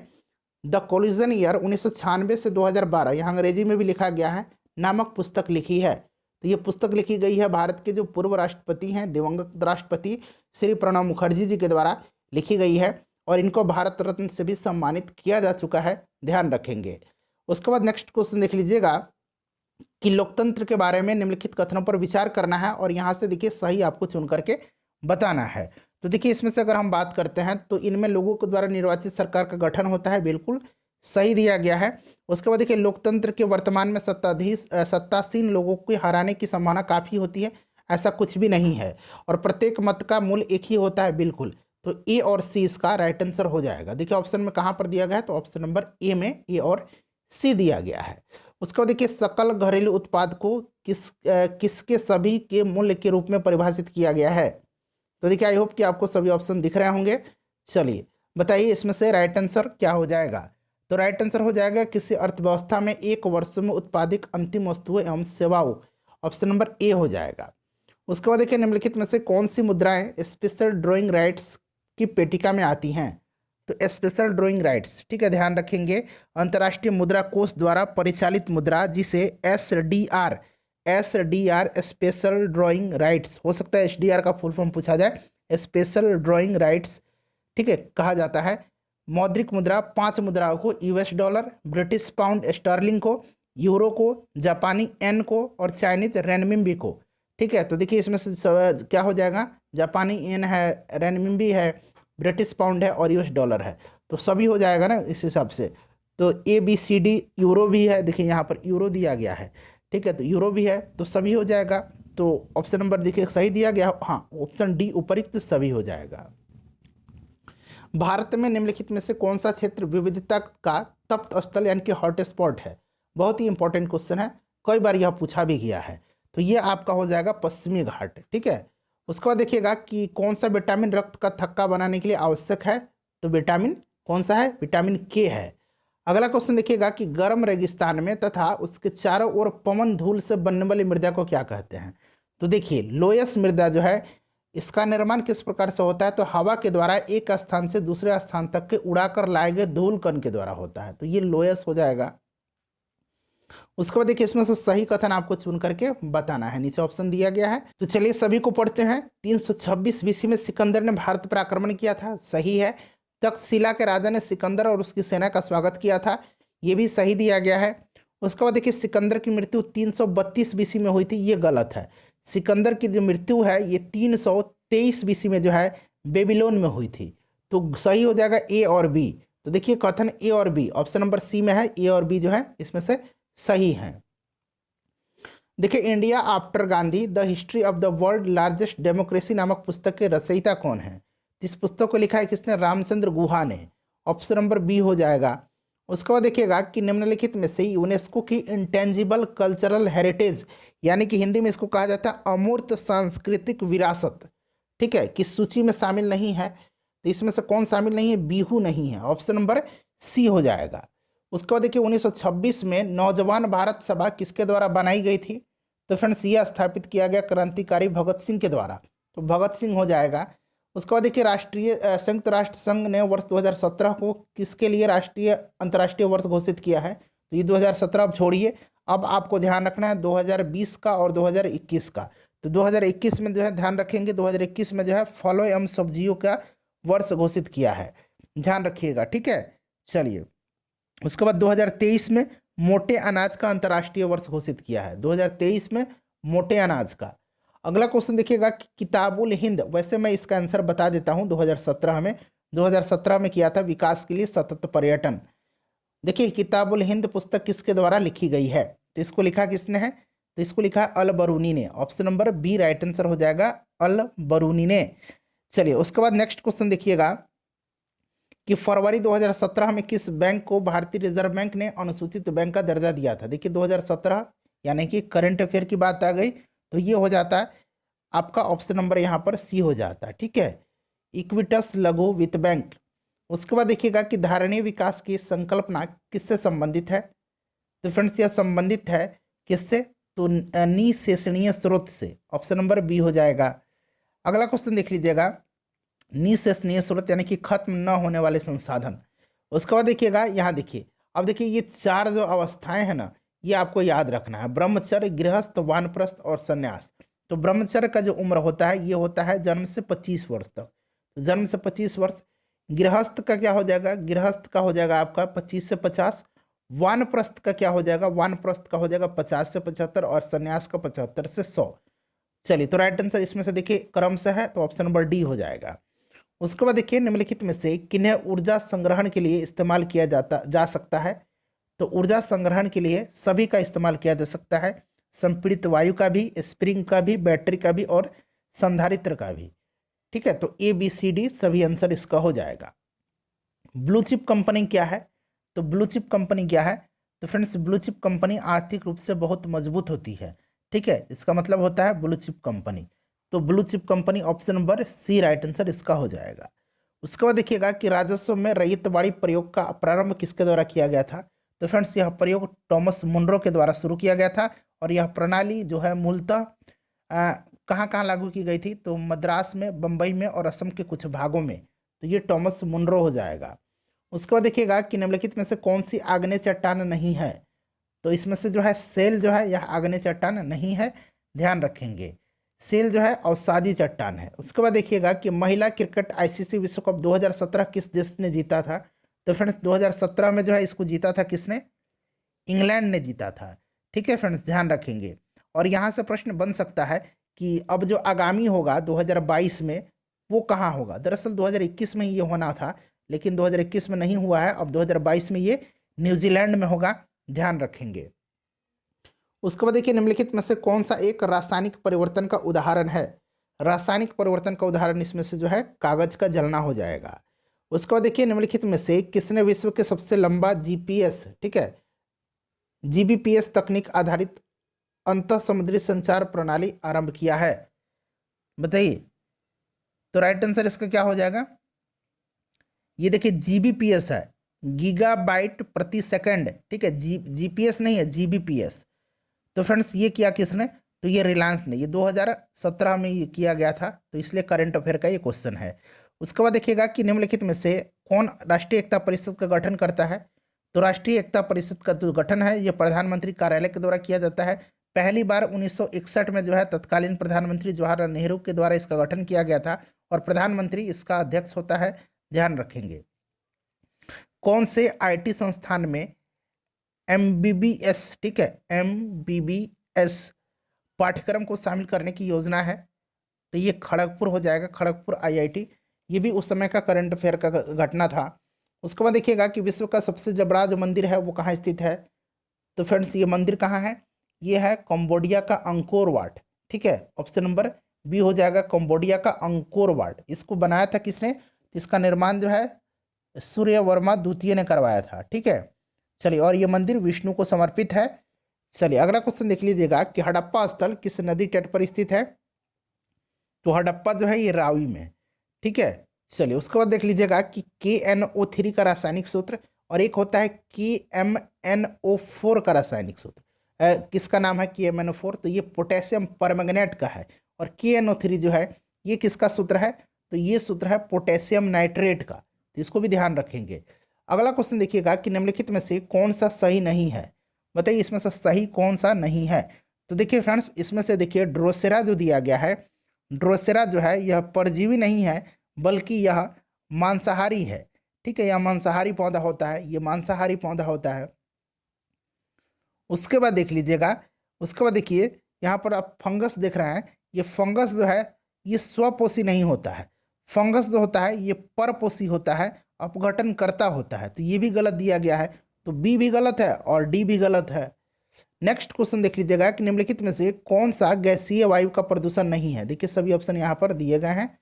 द कोलिजन ईयर 1996 से 2012, यहाँ अंग्रेजी में भी लिखा गया है, नामक पुस्तक लिखी है। तो ये पुस्तक लिखी गई है भारत के जो पूर्व राष्ट्रपति हैं, दिवंगत राष्ट्रपति श्री प्रणब मुखर्जी जी के द्वारा लिखी गई है, और इनको भारत रत्न से भी सम्मानित किया जा चुका है, ध्यान रखेंगे। उसके बाद नेक्स्ट क्वेश्चन देख लीजिएगा कि लोकतंत्र के बारे में निम्नलिखित कथनों पर विचार करना है, और यहाँ से देखिए सही आपको चुन करके बताना है। तो देखिए इसमें से अगर हम बात करते हैं तो इनमें लोगों के द्वारा निर्वाचित सरकार का गठन होता है, बिल्कुल सही दिया गया है। उसके बाद देखिए लोकतंत्र के वर्तमान में सत्तासीन लोगों को हराने की संभावना काफ़ी होती है, ऐसा कुछ भी नहीं है, और प्रत्येक मत का मूल्य एक ही होता है, बिल्कुल। तो ए और सी इसका राइट आंसर हो जाएगा। देखिए ऑप्शन में कहाँ पर दिया गया है, तो ऑप्शन नंबर ए में ए और सी दिया गया है। उसके बाद देखिए सकल घरेलू उत्पाद को किसके सभी के मूल्य के रूप में परिभाषित किया गया है। तो देखिए आई होप कि आपको सभी ऑप्शन दिख रहे होंगे। चलिए बताइए इसमें से राइट आंसर क्या हो जाएगा। तो राइट आंसर हो जाएगा किसी अर्थव्यवस्था में एक वर्ष में उत्पादित अंतिम वस्तुएं एवं सेवाओं, ऑप्शन नंबर ए हो जाएगा। उसके बाद देखिए निम्नलिखित में से कौन सी मुद्राएं स्पेशल ड्राइंग राइट्स की पेटिका में आती हैं। तो स्पेशल ड्राइंग राइट्स, ठीक है, ध्यान रखेंगे, अंतर्राष्ट्रीय मुद्रा कोष द्वारा परिचालित मुद्रा, जिसे एसडीआर स्पेशल ड्राइंग राइट्स, हो सकता है एसडीआर का फुल फॉर्म पूछा जाए, स्पेशल ड्राइंग राइट्स, ठीक है, कहा जाता है। मौद्रिक मुद्रा 5 मुद्राओं को, US dollar, British pound sterling को, यूरो को, जापानी एन को और चाइनीज रेनमिनबी को। ठीक है, तो देखिए इसमें से क्या हो जाएगा, जापानी एन है, रेनमिनबी है, ब्रिटिश पाउंड है और यूएस डॉलर है, तो सभी हो जाएगा ना इस हिसाब से। तो A B C D, euro भी है, देखिए यहाँ पर यूरो दिया गया है, ठीक है, तो यूरो भी है, तो सभी हो जाएगा। तो ऑप्शन नंबर देखिए सही दिया गया, हाँ ऑप्शन डी उपयुक्त सभी हो जाएगा। भारत में निम्नलिखित में से कौन सा क्षेत्र विविधता का तप्त स्थल यानी कि हॉटस्पॉट है। बहुत ही इंपॉर्टेंट क्वेश्चन है, कई बार यह पूछा भी गया है। तो ये आपका हो जाएगा पश्चिमी घाट। ठीक है, उसके बाद देखिएगा कि कौन सा विटामिन रक्त का थक्का बनाने के लिए आवश्यक है। तो विटामिन कौन सा है, विटामिन के है। अगला क्वेश्चन देखिएगा कि गर्म रेगिस्तान में तथा उसके चारों ओर पवन धूल से बनने वाली मृदा को क्या कहते हैं। तो देखिए लोयस मृदा जो है इसका निर्माण किस प्रकार से होता है, तो हवा के द्वारा एक स्थान से दूसरे स्थान तक के उड़ाकर लाए गए धूल कण के द्वारा होता है, तो ये लोयस हो जाएगा। उसके बाद देखिए इसमें से सही कथन आपको चुन करके बताना है, नीचे ऑप्शन दिया गया है। तो चलिए सभी को पढ़ते हैं। 326 बीसी में सिकंदर ने भारत पर आक्रमण किया था, सही है। तक्षशिला के राजा ने सिकंदर और उसकी सेना का स्वागत किया था, ये भी सही दिया गया है। उसके बाद देखिए सिकंदर की मृत्यु 332 बीसी में हुई थी, ये गलत है। सिकंदर की जो मृत्यु है ये 323 बीसी में जो है बेबीलोन में हुई थी, तो सही हो जाएगा ए और बी। तो देखिए कथन ए और बी ऑप्शन नंबर सी में है, ए और बी जो है इसमें से सही है। देखिए India after Gandhi the history of the world largest democracy नामक पुस्तक के रचयिता कौन है। इस पुस्तक को लिखा है किसने, रामचंद्र गुहा ने, ऑप्शन नंबर बी हो जाएगा। उसके बाद देखिएगा कि निम्नलिखित में से यूनेस्को की इंटेंजिबल कल्चरल हेरिटेज यानी कि हिंदी में इसको कहा जाता है अमूर्त सांस्कृतिक विरासत, ठीक है, किस सूची में शामिल नहीं है। तो इसमें से कौन शामिल नहीं है, बिहू नहीं है, ऑप्शन नंबर सी हो जाएगा। उसके बाद देखिए 1926 में नौजवान भारत सभा किसके द्वारा बनाई गई थी। तो फ्रेंड्स ये स्थापित किया गया क्रांतिकारी भगत सिंह के द्वारा, तो भगत सिंह हो जाएगा। उसके बाद देखिए संयुक्त राष्ट्र संघ ने वर्ष 2017 को किसके लिए अंतर्राष्ट्रीय वर्ष घोषित किया है। तो ये 2017 अब छोड़िए, अब आपको ध्यान रखना है 2020 का और 2021 का। तो 2021 में जो है ध्यान रखेंगे, 2021 में जो है फलों एवं सब्जियों का वर्ष घोषित किया है, ध्यान रखिएगा, ठीक है। चलिए, उसके बाद 2023 में मोटे अनाज का अंतर्राष्ट्रीय वर्ष घोषित किया है, 2023 में मोटे अनाज का। अगला क्वेश्चन देखिएगा कि किताबुल हिंद, वैसे मैं इसका आंसर बता देता हूं, 2017 में किया था, विकास के लिए सतत पर्यटन। देखिए, किताबुल हिंद पुस्तक किसके द्वारा लिखी गई है? तो इसको लिखा किसने है? तो इसको लिखा है अल बरूनी ने। Option number B right answer हो जाएगा, अल बरूनी ने। चलिए, उसके बाद नेक्स्ट क्वेश्चन देखिएगा कि फरवरी 2017 में किस बैंक को भारतीय रिजर्व बैंक ने अनुसूचित बैंक का दर्जा दिया था? देखिए, 2017 यानी कि करंट अफेयर की बात आ गई, तो ये हो जाता है आपका ऑप्शन नंबर यहाँ पर सी हो जाता है, ठीक है, इक्विटस लघु वित्त बैंक। उसके बाद देखिएगा कि धारणीय विकास की संकल्पना किससे संबंधित है? तो फ्रेंड्स, यह संबंधित है किससे? तो निःशेषणीय स्रोत से। ऑप्शन नंबर बी हो जाएगा। अगला क्वेश्चन देख लीजिएगा, निःशेषणीय स्रोत यानी कि खत्म न होने वाले संसाधन। उसके बाद देखिएगा, यहाँ देखिए, अब देखिए ये चार जो अवस्थाएं हैं ना, ये आपको याद रखना है, ब्रह्मचर्य, गृहस्थ, वानप्रस्थ और संन्यास। तो ब्रह्मचर्य का जो उम्र होता है ये होता है जन्म से 25 वर्ष तक, तो जन्म से 25 वर्ष। गृहस्थ का क्या हो जाएगा? गृहस्थ का हो जाएगा आपका 25 से 50। वानप्रस्थ का क्या हो जाएगा? वानप्रस्थ का हो जाएगा 50 से 75 और संन्यास का 75 से 100। चलिए, तो राइट आंसर इसमें से देखिए क्रम से है, तो ऑप्शन नंबर डी हो जाएगा। उसके बाद देखिए, निम्नलिखित में से किन्हें ऊर्जा संग्रहण के लिए इस्तेमाल किया जा सकता है? तो ऊर्जा संग्रहण के लिए सभी का इस्तेमाल किया जा सकता है, संपीड़ित वायु का भी, स्प्रिंग का भी, बैटरी का भी और संधारित्र का भी, ठीक है। तो ए बी सी डी सभी आंसर इसका हो जाएगा। ब्लू चिप कंपनी क्या है? तो ब्लू चिप कंपनी क्या है? तो फ्रेंड्स, ब्लू चिप कंपनी आर्थिक रूप से बहुत मजबूत होती है, ठीक है, इसका मतलब होता है ब्लू चिप कंपनी। तो blue chip company option number C right answer इसका हो जाएगा। उसके बाद देखिएगा कि राजस्व में रैयतवाड़ी प्रयोग का प्रारंभ किसके द्वारा किया गया था? तो फ्रेंड्स, यह प्रयोग टॉमस मुनरो के द्वारा शुरू किया गया था और यह प्रणाली जो है मूलतः कहाँ कहाँ लागू की गई थी? तो मद्रास में, बम्बई में और असम के कुछ भागों में। तो ये टॉमस मुनरो हो जाएगा। उसके बाद देखिएगा कि निम्नलिखित में से कौन सी आग्नेय चट्टान नहीं है? तो इसमें से जो है सेल जो है यह आग्नेय चट्टान नहीं है, ध्यान रखेंगे। सेल जो है अवसादी चट्टान है। उसके बाद देखिएगा कि महिला क्रिकेट आईसीसी विश्व कप 2017 किस देश ने जीता था? तो फ्रेंड्स, 2017 में जो है इसको जीता था किसने? इंग्लैंड ने जीता था, ठीक है फ्रेंड्स, ध्यान रखेंगे। और यहाँ से प्रश्न बन सकता है कि अब जो आगामी होगा 2022 में वो कहाँ होगा? दरअसल 2021 में ये होना था, लेकिन 2021 में नहीं हुआ है, अब 2022 में ये न्यूजीलैंड में होगा, ध्यान रखेंगे। उसके बाद देखिए, निम्नलिखित में से कौन सा एक रासायनिक परिवर्तन का उदाहरण है? रासायनिक परिवर्तन का उदाहरण इसमें से जो है कागज का जलना हो जाएगा। उसके बाद देखिए, निम्नलिखित में से किसने विश्व के सबसे लंबा जीपीएस, ठीक है, जीबीपीएस तकनीक आधारित अंतः समुद्री संचार प्रणाली आरंभ किया है? बताइए। तो राइट आंसर इसका क्या हो जाएगा? ये देखिए जीबीपीएस है, गीगाबाइट प्रति सेकंड, ठीक है, जीपीएस नहीं है, जीबीपीएस। तो फ्रेंड्स, ये किया किसने? तो ये रिलायंस ने, ये 2017 में ये किया गया था, तो इसलिए करंट अफेयर का ये क्वेश्चन है। उसके बाद देखिएगा कि निम्नलिखित में से कौन राष्ट्रीय एकता परिषद का गठन करता है? तो राष्ट्रीय एकता परिषद का जो गठन है ये प्रधानमंत्री कार्यालय के द्वारा किया जाता है। पहली बार 1961 में जो है तत्कालीन प्रधानमंत्री जवाहरलाल नेहरू के द्वारा इसका गठन किया गया था और प्रधानमंत्री इसका अध्यक्ष होता है, ध्यान रखेंगे। कौन से आईटी संस्थान में एमबीबीएस, ठीक है, एमबीबीएस पाठ्यक्रम को शामिल करने की योजना है? तो ये खड़गपुर हो जाएगा, खड़गपुर आईआईटी। ये भी उस समय का करंट अफेयर का घटना था। उसके बाद देखिएगा कि विश्व का सबसे जबड़ा जो मंदिर है वो कहाँ स्थित है? तो फ्रेंड्स, ये मंदिर कहाँ है? ये है कंबोडिया का अंकोर वाट, ठीक है, ऑप्शन नंबर बी हो जाएगा, कंबोडिया का अंकोर वाट। इसको बनाया था किसने? इसका निर्माण जो है सूर्य वर्मा द्वितीय ने करवाया था, ठीक है। चलिए, और ये मंदिर विष्णु को समर्पित है। चलिए, अगला क्वेश्चन देख लीजिएगा कि हड़प्पा स्थल किस नदी तट पर स्थित है? तो हड़प्पा जो है ये रावी में, ठीक है। चलिए, उसके बाद देख लीजिएगा कि KNO3 का रासायनिक सूत्र और एक होता है KMNO4 का रासायनिक सूत्र। किसका नाम है KMNO4? तो ये पोटेशियम परमैंगनेट का है। और KNO3 जो है ये किसका सूत्र है? तो ये सूत्र है पोटेशियम नाइट्रेट का, तो इसको भी ध्यान रखेंगे। अगला क्वेश्चन देखिएगा कि निम्नलिखित में से कौन सा सही नहीं है? बताइए इसमें से सही कौन सा नहीं है। तो देखिए फ्रेंड्स, इसमें से देखिए ड्रोसेरा जो दिया गया है, ड्रोसेरा जो है यह परजीवी नहीं है, बल्कि यह मांसाहारी है। ठीक है, यह मांसाहारी पौधा होता है, ये मांसाहारी पौधा होता है। उसके बाद देख लीजिएगा, उसके बाद देखिए यहाँ पर आप फंगस देख रहे हैं, ये फंगस जो है ये स्वपोषी नहीं होता है। फंगस जो होता है ये परपोषी होता है, अपघटन करता होता है। तो ये भी गलत दिया गया है, तो बी भी गलत है और डी भी गलत है। नेक्स्ट क्वेश्चन देख लीजिएगा कि निम्नलिखित में से कौन सा गैसीय वायु का प्रदूषण नहीं है। देखिए सभी ऑप्शन यहाँ पर दिए गए हैं।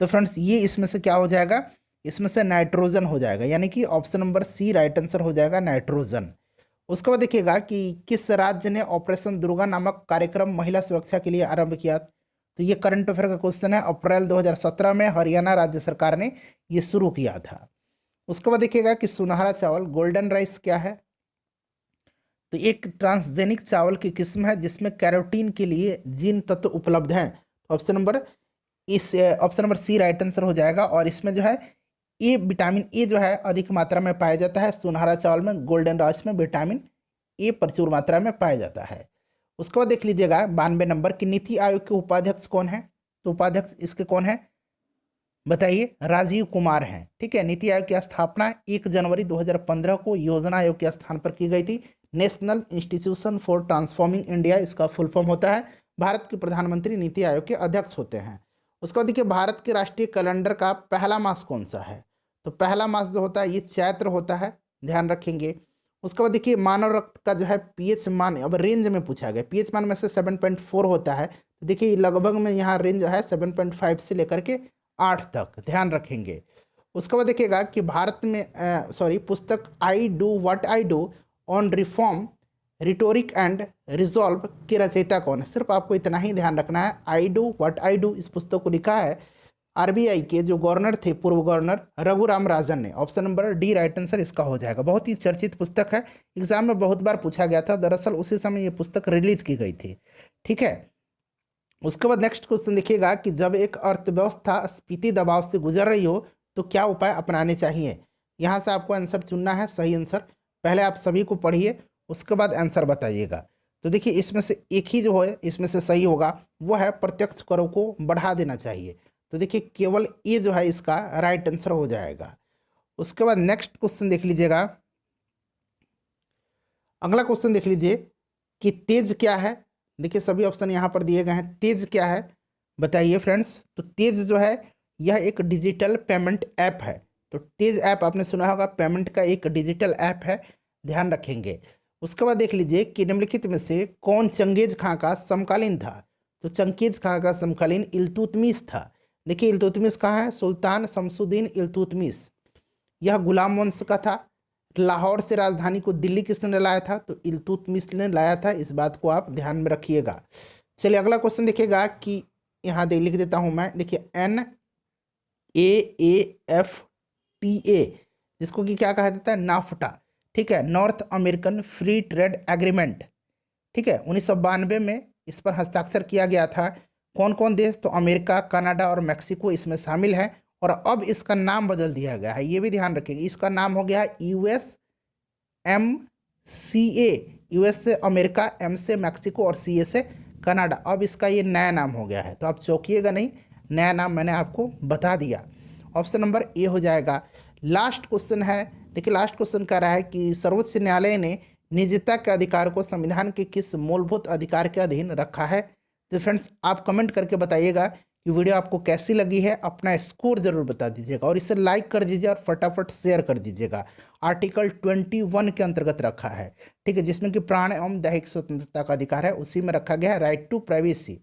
तो फ्रेंड्स ये इसमें से क्या हो जाएगा, इसमें से नाइट्रोजन हो जाएगा, यानी कि option number C right answer हो जाएगा, नाइट्रोजन। उसके बाद देखिएगा कि किस राज्य ने ऑपरेशन दुर्गा नामक कार्यक्रम महिला सुरक्षा के लिए आरंभ किया। तो ये करंट अफेयर का क्वेश्चन है। अप्रैल 2017 में हरियाणा राज्य सरकार ने ये शुरू किया था। उसके बाद देखिएगा कि सुनहरा चावल गोल्डन राइस क्या है। तो एक ट्रांसजेनिक चावल की किस्म है जिसमें कैरोटीन के लिए जीन तत्व उपलब्ध हैं। Option number C right answer हो जाएगा। और इसमें जो है ए, विटामिन ए जो है अधिक मात्रा में पाया जाता है सुनहरा चावल में, गोल्डन राइस में विटामिन ए प्रचुर मात्रा में पाया जाता है। उसके बाद देख लीजिएगा 92 नंबर की नीति आयोग के उपाध्यक्ष कौन है। तो उपाध्यक्ष इसके कौन है बताइए, राजीव कुमार हैं। ठीक है, नीति आयोग की स्थापना 1 जनवरी 2015 को योजना आयोग के स्थान पर की गई थी। National institution for transforming India इसका फुल फॉर्म होता है। भारत के प्रधानमंत्री नीति आयोग के अध्यक्ष होते हैं। उसके बाद देखिए भारत के राष्ट्रीय कैलेंडर का पहला मास कौन सा है। तो पहला मास जो होता है ये चैत्र होता है, ध्यान रखेंगे। उसके बाद देखिए मानव रक्त का जो है पीएच मान, अब रेंज में पूछा गया, पीएच मान में से 7.4 होता है। तो देखिए लगभग में यहाँ रेंज जो है 7.5 से लेकर के 8 तक, ध्यान रखेंगे। उसके बाद देखिएगा कि भारत में पुस्तक I do what I do on reform rhetoric and resolve के रचयिता कौन है। सिर्फ आपको इतना ही ध्यान रखना है, I do what I do इस पुस्तक को लिखा है आरबीआई के जो गवर्नर थे, पूर्व गवर्नर रघुराम राजन ने। Option number D right answer इसका हो जाएगा। बहुत ही चर्चित पुस्तक है, एग्जाम में बहुत बार पूछा गया था। दरअसल उसी समय ये पुस्तक रिलीज की गई थी। ठीक है, उसके बाद नेक्स्ट क्वेश्चन देखिएगा कि जब एक अर्थव्यवस्था स्फीति दबाव से गुजर रही हो तो क्या उपाय अपनाने चाहिए। यहाँ से आपको आंसर चुनना है, सही आंसर। पहले आप सभी को पढ़िए, उसके बाद आंसर बताइएगा। तो देखिए इसमें से एक ही जो है इसमें से सही होगा, वो है प्रत्यक्ष करों को बढ़ा देना चाहिए। तो देखिए केवल ये जो है इसका राइट आंसर हो जाएगा। उसके बाद नेक्स्ट क्वेश्चन देख लीजिएगा, अगला क्वेश्चन देख लीजिए कि तेज क्या है। देखिए सभी ऑप्शन यहाँ पर दिए गए हैं, तेज क्या है बताइए फ्रेंड्स। तो तेज जो है यह एक डिजिटल पेमेंट ऐप है। तो तेज ऐप आपने सुना होगा, पेमेंट का एक डिजिटल ऐप है, ध्यान रखेंगे। उसके बाद देख लीजिए कि निम्नलिखित में से कौन चंगेज खां का समकालीन था। तो चंगेज खां का समकालीन इल्तुतमिश था। देखिए इल्तुतमिश कहाँ है, सुल्तान शमसुद्दीन इल्तुतमिश। यह गुलाम वंश का था। लाहौर से राजधानी को दिल्ली किसने लाया था, तो इल्तुतमिश ने लाया था। इस बात को आप ध्यान में रखिएगा। चलिए अगला क्वेश्चन देखिएगा कि यहाँ लिख देता हूँ मैं, देखिए NAAFTA जिसको कि क्या कहा जाता है, नाफ्टा। ठीक है, north American free trade agreement. ठीक है, 1992 में इस पर हस्ताक्षर किया गया था। कौन कौन देश, तो अमेरिका, कनाडा और मेक्सिको इसमें शामिल है। और अब इसका नाम बदल दिया गया है, ये भी ध्यान रखिएगा। इसका नाम हो गया USMCA। यूएस से अमेरिका, M से मैक्सिको और CA से कनाडा। अब इसका ये नया नाम हो गया है, तो आप चौंकिएगा नहीं, नया नाम मैंने आपको बता दिया। ऑप्शन नंबर ए हो जाएगा। लास्ट क्वेश्चन है, देखिए लास्ट क्वेश्चन कह रहा है कि सर्वोच्च न्यायालय ने निजता के अधिकार को संविधान के किस मूलभूत अधिकार के अधीन रखा है। तो फ्रेंड्स आप कमेंट करके बताइएगा कि वीडियो आपको कैसी लगी है, अपना स्कोर जरूर बता दीजिएगा और इसे लाइक कर दीजिए और फटाफट शेयर कर दीजिएगा। आर्टिकल 21 के अंतर्गत रखा है, ठीक है, जिसमें कि प्राण एवं दैहिक स्वतंत्रता का अधिकार है, उसी में रखा गया है राइट टू प्राइवेसी।